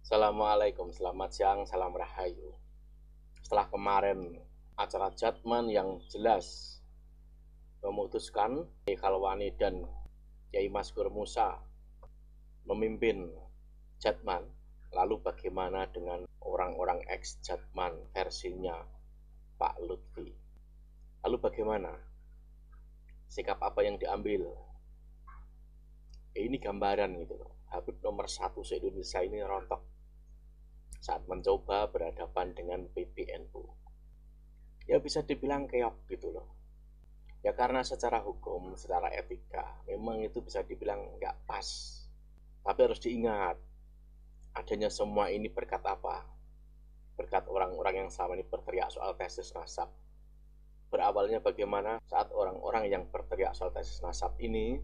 Assalamualaikum, selamat siang, salam rahayu. Setelah kemarin acara Jatman yang jelas memutuskan Kiai Khalwani dan Kiai Maskur Musa memimpin Jatman, lalu bagaimana dengan orang-orang ex-Jatman versinya Pak Lutfi? Lalu bagaimana? Sikap apa yang diambil? Ini gambaran gitu loh. Habib nomor 1 se-Indonesia ini rontok saat mencoba berhadapan dengan PBNU. Ya bisa dibilang keok gitu loh. Ya karena secara hukum, secara etika, memang itu bisa dibilang nggak pas. Tapi harus diingat, adanya semua ini berkat apa? Berkat orang-orang yang selama ini berteriak soal tesis nasab. Berawalnya bagaimana saat orang-orang yang berteriak soal tesis nasab ini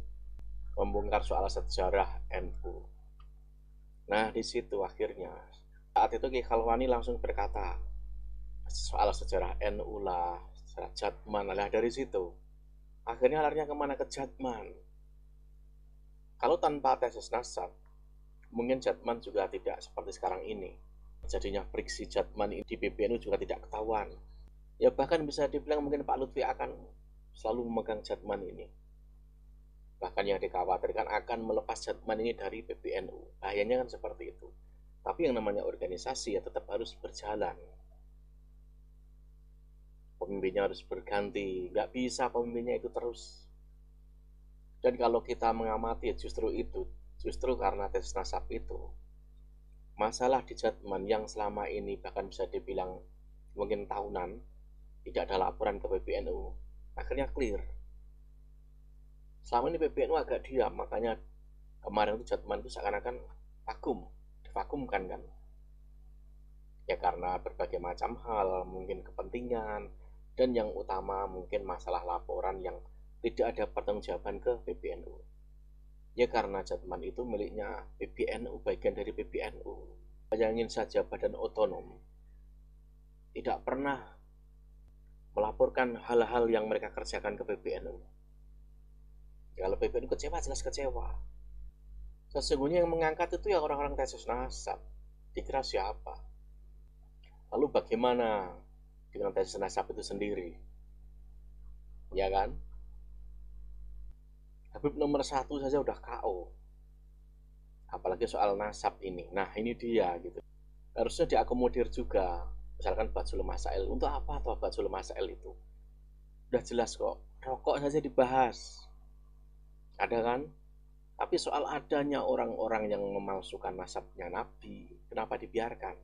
membongkar soal sejarah NU. Nah di situ akhirnya saat itu Kiai Khalwani langsung berkata soal sejarah NU lah, sejarah Jatman lah. Dari situ akhirnya larinya kemana? Ke Jatman. Kalau tanpa tesis nasab, mungkin Jatman juga tidak seperti sekarang ini. Jadinya friksi Jatman di PBNU juga tidak ketahuan. Ya bahkan bisa dibilang mungkin Pak Lutfi akan selalu memegang Jatman ini. Bahkan yang dikhawatirkan akan melepas Jatman ini dari PBNU. Bahayanya kan seperti itu. Tapi yang namanya organisasi ya tetap harus berjalan. Pemimpinnya harus berganti, nggak bisa pemimpinnya itu terus. Dan kalau kita mengamati justru itu, justru karena tesis nasab itu, masalah di Jatman yang selama ini bahkan bisa dibilang mungkin tahunan, tidak ada laporan ke PBNU, akhirnya clear. Selama ini PBNU agak diam, makanya kemarin itu Jatman itu seakan-akan vakum, divakumkan kan. Ya karena berbagai macam hal, mungkin kepentingan, dan yang utama mungkin masalah laporan yang tidak ada pertanggungjawaban ke PBNU. Ya karena Jatman itu miliknya PBNU, bagian dari PBNU. Bayangin saja badan otonom tidak pernah melaporkan hal-hal yang mereka kerjakan ke PBNU. Kalau PBNU kecewa, jelas kecewa. Sesungguhnya yang mengangkat itu ya orang-orang tesis nasab. Dikira siapa? Lalu bagaimana dengan tesis nasab itu sendiri? Ya kan? Habib nomor 1 saja udah KO. Apalagi soal nasab ini. Nah ini dia gitu. Harusnya diakomodir juga. Misalkan Bajul Masail. Untuk apa tuh Bajul Masail itu? Udah jelas kok. Rokok saja dibahas. Ada kan? Tapi soal adanya orang-orang yang memalsukan nasabnya Nabi, kenapa dibiarkan?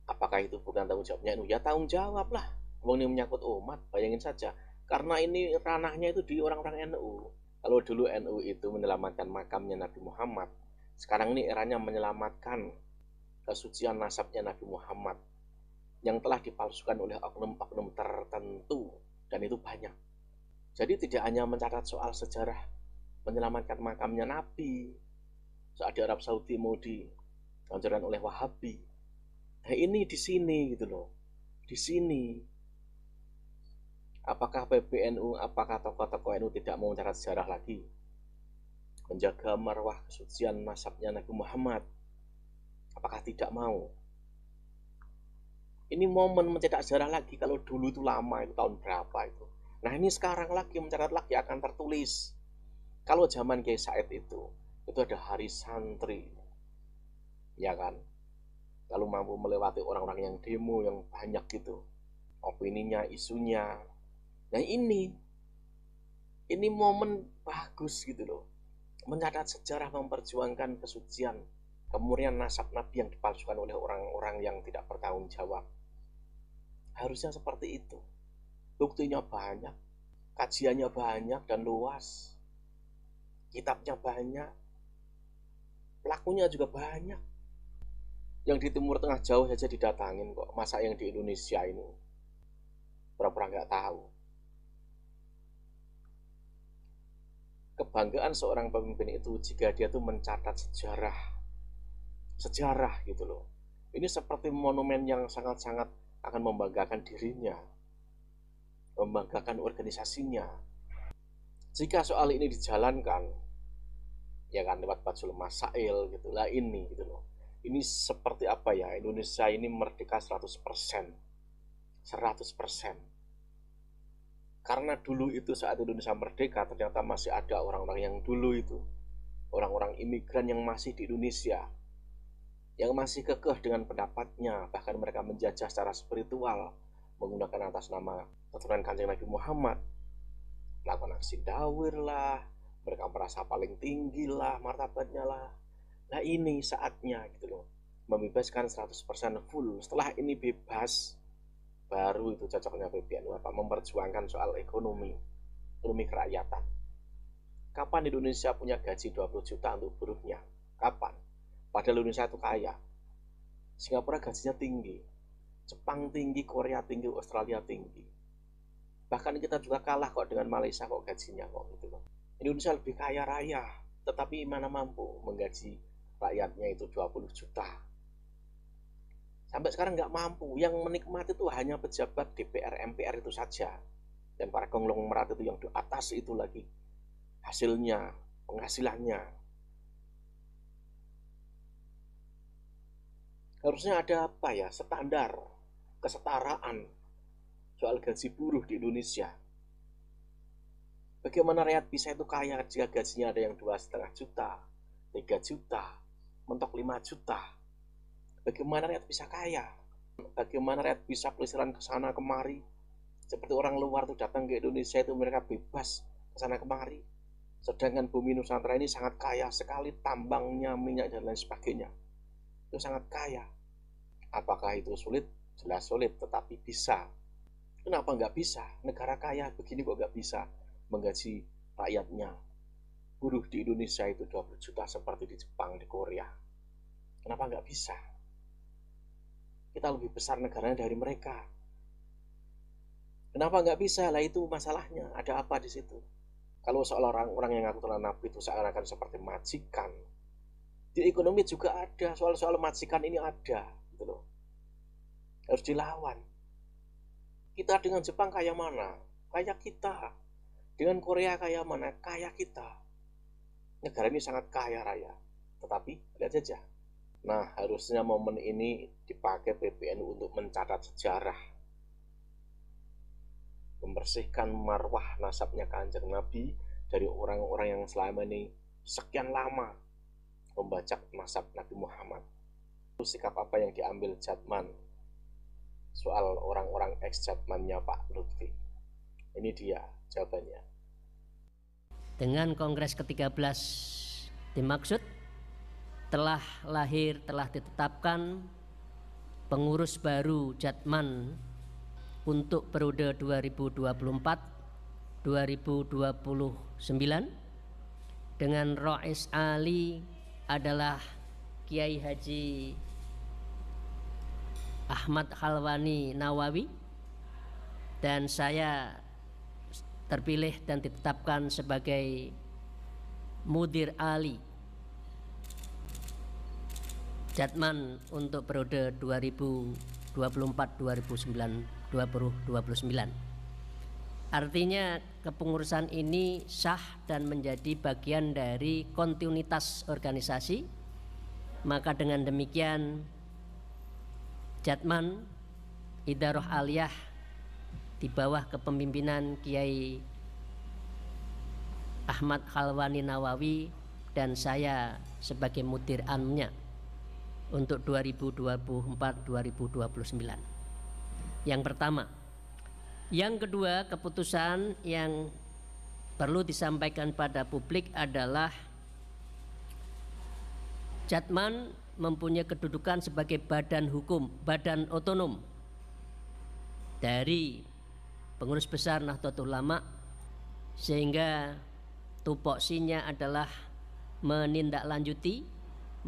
Apakah itu bukan tanggung jawabnya NU? Ya tanggung jawab lah. Wong ini menyangkut umat, bayangin saja. Karena ini ranahnya itu di orang-orang NU. Kalau dulu NU itu menyelamatkan makamnya Nabi Muhammad, sekarang ini eranya menyelamatkan kesucian nasabnya Nabi Muhammad yang telah dipalsukan oleh oknum-oknum tertentu, dan itu banyak. Jadi tidak hanya mencatat soal sejarah menyelamatkan makamnya Nabi saat di Arab Saudi mau dihancurkan oleh Wahabi. Nah ini di sini gitu loh, di sini. Apakah PBNU, apakah tokoh-tokoh NU tidak mau mencatat sejarah lagi, menjaga marwah kesucian nasabnya Nabi Muhammad? Apakah tidak mau? Ini momen mencetak sejarah lagi. Kalau dulu itu lama, itu tahun berapa itu. Nah ini sekarang lagi mencatat lagi, akan tertulis. Kalau zaman Kiai Said itu ada hari santri, ya kan? Lalu mampu melewati orang-orang yang demo yang banyak gitu, opininya, isunya. Nah ini momen bagus gitu loh, mencatat sejarah, memperjuangkan kesucian, kemurnian nasab Nabi yang dipalsukan oleh orang-orang yang tidak bertanggung jawab. Harusnya seperti itu. Buktinya banyak, kajiannya banyak dan luas, kitabnya banyak, pelakunya juga banyak. Yang di Timur Tengah jauh saja didatangin kok, masa yang di Indonesia ini pura-pura nggak tahu. Kebanggaan seorang pemimpin itu jika dia tuh mencatat sejarah gitu loh. Ini seperti monumen yang sangat-sangat akan membanggakan dirinya, membanggakan organisasinya. Jika soal ini dijalankan, ya kan lewat Bajul Masail gitu lah ini gitu loh. ini seperti apa ya, Indonesia ini merdeka 100%. 100%. Karena dulu itu saat Indonesia merdeka ternyata masih ada orang-orang yang dulu itu, orang-orang imigran yang masih di Indonesia, yang masih kekeh dengan pendapatnya, bahkan mereka menjajah secara spiritual menggunakan atas nama keturunan Kanjeng Nabi Muhammad, melakukan aksi dawir lah, mereka merasa paling tinggi lah martabatnya lah. Nah ini saatnya gitu loh, membebaskan 100% full. Setelah ini bebas, baru itu cocoknya PBNU apa memperjuangkan soal ekonomi kerakyatan. Kapan Indonesia punya gaji 20 juta untuk buruhnya? Kapan? Padahal Indonesia itu kaya. Singapura gajinya tinggi, Jepang tinggi, Korea tinggi, Australia tinggi. Bahkan kita juga kalah kok dengan Malaysia kok gajinya kok gitu loh. Indonesia lebih kaya raya, tetapi mana mampu menggaji rakyatnya itu 20 juta. Sampai sekarang nggak mampu. Yang menikmati itu hanya pejabat DPR, MPR itu saja. Dan para konglomerat itu yang di atas itu lagi hasilnya, penghasilannya. Harusnya ada apa ya, standar kesetaraan soal gaji buruh di Indonesia. Bagaimana rakyat bisa itu kaya jika gajinya ada yang 2,5 juta, 3 juta, mentok 5 juta. Bagaimana rakyat bisa kaya? Bagaimana rakyat bisa pelesiran ke sana kemari? Seperti orang luar tuh datang ke Indonesia itu mereka bebas ke sana kemari. Sedangkan bumi Nusantara ini sangat kaya sekali, tambangnya, minyak dan lain sebagainya. Itu sangat kaya. Apakah itu sulit? Jelas sulit, tetapi bisa. Kenapa nggak bisa? Negara kaya begini kok nggak bisa menggaji rakyatnya? Buruh di Indonesia itu 20 juta seperti di Jepang, di Korea. Kenapa nggak bisa? Kita lebih besar negaranya dari mereka. Kenapa nggak bisa? Lah itu masalahnya. Ada apa di situ? Kalau soal orang-orang yang ngaku Tuhan Nabi itu seakan-akan seperti majikan, di ekonomi juga ada soal-soal majikan ini ada, gitu loh. Harus dilawan. Kita dengan Jepang kaya mana? Kaya kita. Dengan Korea kaya mana? Kaya kita. Negara ini sangat kaya raya. Tetapi lihat saja. Nah, harusnya momen ini dipakai PBNU untuk mencatat sejarah, membersihkan marwah nasabnya Kanjeng Nabi dari orang-orang yang selama ini sekian lama membacak nasab Nabi Muhammad. Sikap apa yang diambil Jatman soal orang-orang ex-Jatmannya Pak Lutfi? Ini dia jawabannya. Dengan Kongres ke-13 dimaksud telah lahir, telah ditetapkan pengurus baru Jatman untuk periode 2024-2029 dengan Rois Ali adalah Kiai Haji Ahmad Khalwani Nawawi, dan saya terpilih dan ditetapkan sebagai Mudir Ali Jatman untuk periode 2024-2029. Artinya kepengurusan ini sah dan menjadi bagian dari kontinuitas organisasi. Maka dengan demikian Jatman Idarah Aliyah di bawah kepemimpinan Kiai Ahmad Khalwani Nawawi dan saya sebagai mudir amnya untuk 2024-2029. Yang pertama. Yang kedua, keputusan yang perlu disampaikan pada publik adalah Jatman mempunyai kedudukan sebagai badan hukum, badan otonom dari pengurus besar Nahdlatul Ulama, sehingga tupoksinya adalah menindaklanjuti,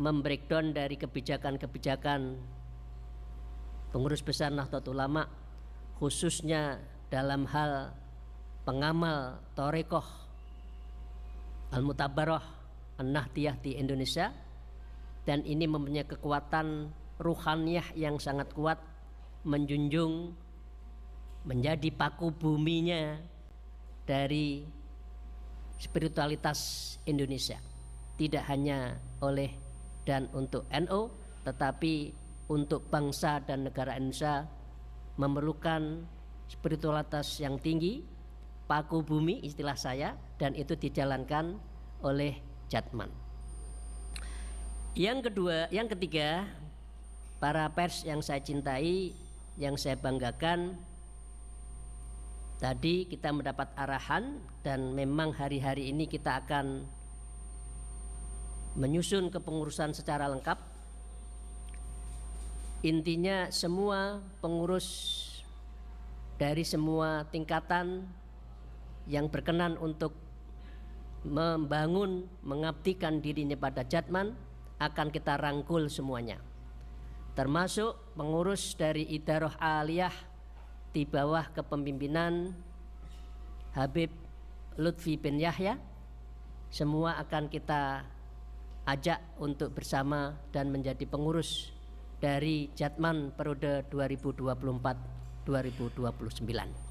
membreakdown dari kebijakan-kebijakan pengurus besar Nahdlatul Ulama, khususnya dalam hal pengamal Thorekoh Al-Mutabarrah An-Nahdiyah di Indonesia. Dan ini mempunyai kekuatan ruhaniyah yang sangat kuat, menjunjung, menjadi paku buminya dari spiritualitas Indonesia, tidak hanya oleh dan untuk NU, tetapi untuk bangsa dan negara Indonesia memerlukan spiritualitas yang tinggi, paku bumi istilah saya, dan itu dijalankan oleh Jatman. Yang ketiga, para pers yang saya cintai, yang saya banggakan, tadi kita mendapat arahan dan memang hari-hari ini kita akan menyusun kepengurusan secara lengkap. Intinya semua pengurus dari semua tingkatan yang berkenan untuk membangun, mengabdikan dirinya pada Jatman akan kita rangkul semuanya, termasuk pengurus dari Idaroh Aliyah di bawah kepemimpinan Habib Lutfi bin Yahya. Semua akan kita ajak untuk bersama dan menjadi pengurus dari Jatman periode 2024-2029.